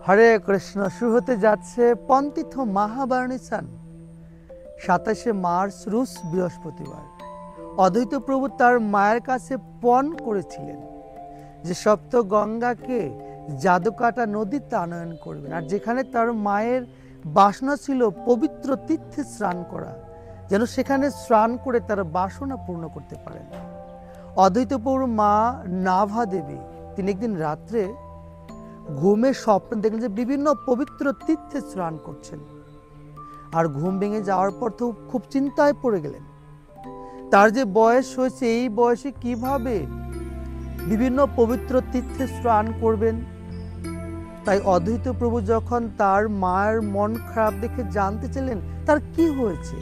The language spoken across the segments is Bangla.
হরে কৃষ্ণ। শুরু হতে যাচ্ছে পন্থিত মহাবারণী স্নান। 27শে মার্চ রুশ বৃহস্পতিবার। অদ্বৈত প্রভু তার মায়ের কাছে পণ করেছিলেন যে সপ্ত গঙ্গাকে জাদুকাটা নদীতে আনয়ন করবেন, আর যেখানে তার মায়ের বাসনা ছিল পবিত্র তীর্থে স্নান করা, যেন সেখানে স্নান করে তার বাসনা পূর্ণ করতে পারেন। অদ্বৈত প্রভুর মা নাভা দেবী তিনি একদিন রাত্রে ঘুমে স্বপ্ন দেখলেন যে বিভিন্ন পবিত্র তীর্থে স্নান করছেন, আর ঘুম ভেঙে যাওয়ার পর তো খুব চিন্তায় পড়ে গেলেন। তার যে বয়স হয়েছে, এই বয়সে কিভাবে বিভিন্ন পবিত্র তীর্থে স্নান করবেন। তাই অদ্বৈত প্রভু যখন তার মায়ের মন খারাপ দেখে জানতে চাইলেন তার কি হয়েছে,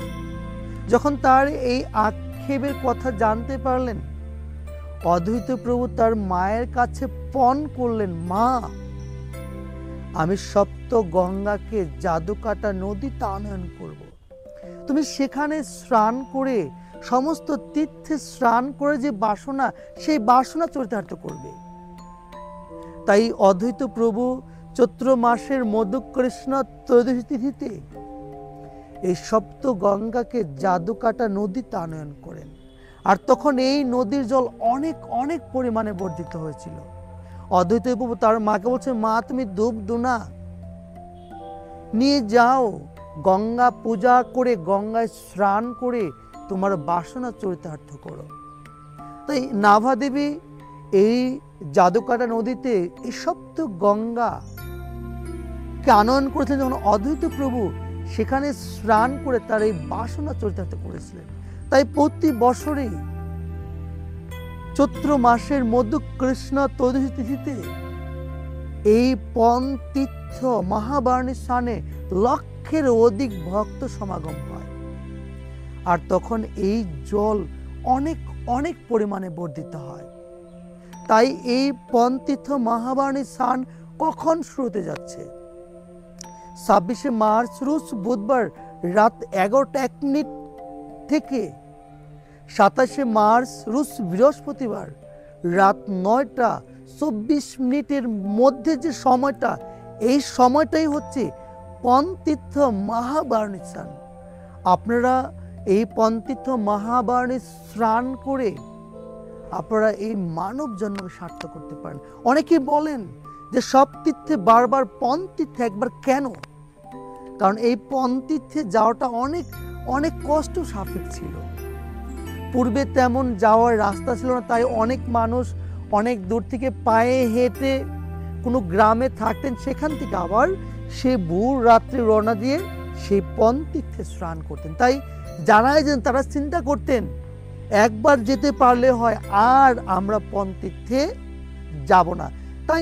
যখন তার এই আক্ষেপের কথা জানতে পারলেন, অদ্বৈত প্রভু তার মায়ের কাছে পণ করলেন, মা আমি সপ্ত গঙ্গাকে জাদুকাটা নদীতে আনয়ন করব। তুমি সেখানে স্নান করে সমস্ত তীর্থে স্নান করে যে বাসনা, সেই বাসনা চরিতার্থ করবে। তাই অদ্বৈত প্রভু চৈত্র মাসের মধুকৃষ্ণ ত্রয়োদশী তিথিতে এই সপ্ত গঙ্গাকে জাদুকাটা নদীতে আনয়ন করেন। আর তখন এই নদীর জল অনেক অনেক পরিমাণে বর্ধিত হয়েছিল। অদ্বৈত প্রভু তার মাকে বলছে, মা তুমি ধূপ ধুনা নিয়ে যাও, গঙ্গা পূজা করে গঙ্গায় স্নান করে তোমার বাসনা চরিতার্থ করো। তাই নাভা দেবী এই জাদুকাটা নদীতে এই সপ্ত গঙ্গাকে আনয়ন করেছিলেন, যখন অদ্বৈত প্রভু সেখানে স্নান করে তার এই বাসনা চরিতার্থ করেছিলেন। তাই প্রতি বছরই চৈত্র মাসের মধুকৃষ্ণ ত্রয়োদশী তিথিতে এই পন্তীর্থ মহাবারণী স্নানে লক্ষের অধিক ভক্ত সমাগম হয়, আর তখন এই জল অনেক অনেক পরিমাণে বর্ধিত হয়। তাই এই পন্তীর্থ মহাবারণী স্নান কখন শুরু হতে যাচ্ছে? 26শে মার্চ রোজ বুধবার রাত 11:01 থেকে 27শে মার্চ রোজ বৃহস্পতিবার রাত 9:24 মধ্যে যে সময়টা, এই সময়টাই হচ্ছে পন্তীর্থ মহাবারণী স্নান। আপনারা এই পন্তীর্থ মহাবারণী স্নান করে আপনারা এই মানব জন্মকে সার্থক করতে পারেন। অনেকেই বলেন যে সব তীর্থে বারবার পন্তীর্থে একবার কেন? কারণ এই পন্তীর্থে যাওয়াটা অনেক অনেক কষ্ট সাপেক্ষ ছিল। পূর্বে তেমন যাওয়ার রাস্তা ছিল না, তাই অনেক মানুষ অনেক দূর থেকে পায়ে হেঁটে কোনো গ্রামে থাকতেন, সেখান থেকে আবার সে ভোর রাত্রে রওনা দিয়ে সেই পন্তীর্থে স্নান করতেন। তাই জানাই যেন তারা চিন্তা করতেন একবার যেতে পারলে হয়, আর আমরা পন্তীর্থে যাব না। তাই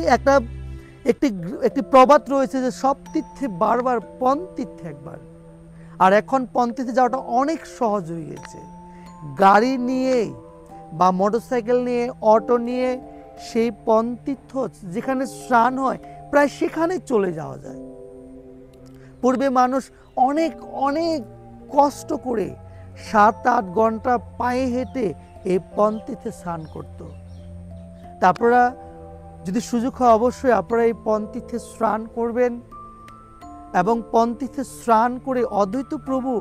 একটি প্রবাদ রয়েছে যে সব তীর্থে বারবার পন্তীর্থে একবার। আর এখন পন্তীর্থে যাওয়াটা অনেক সহজ হয়ে গেছে। গাড়ি নিয়ে বা মোটরসাইকেল নিয়ে, অটো নিয়ে সেই পন্তীর্থ যেখানে স্নান হয় প্রায় সেখানে চলে যাওয়া যায়। পূর্বে মানুষ অনেক অনেক কষ্ট করে 7-8 ঘন্টা পায়ে হেঁটে এই পন্তীর্থে স্নান করত। তারপরা যদি সুযোগ হয় অবশ্যই আপনারা এই পন্তীর্থে স্নান করবেন, এবং পন্তীর্থে স্নান করে অদ্বৈত প্রভু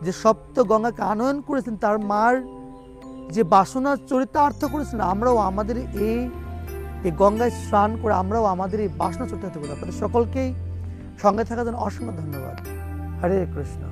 যে সপ্ত গঙ্গাকে আনয়ন করেছেন, তার মার যে বাসনা চরিতার্থ করেছেন, আমরাও আমাদের এই গঙ্গায় স্নান করে আমরাও আমাদের এই বাসনা চরিতার্থ করি। আপনাদের সকলকেই সঙ্গে থাকার জন্য অসংখ্য ধন্যবাদ। হরে কৃষ্ণ।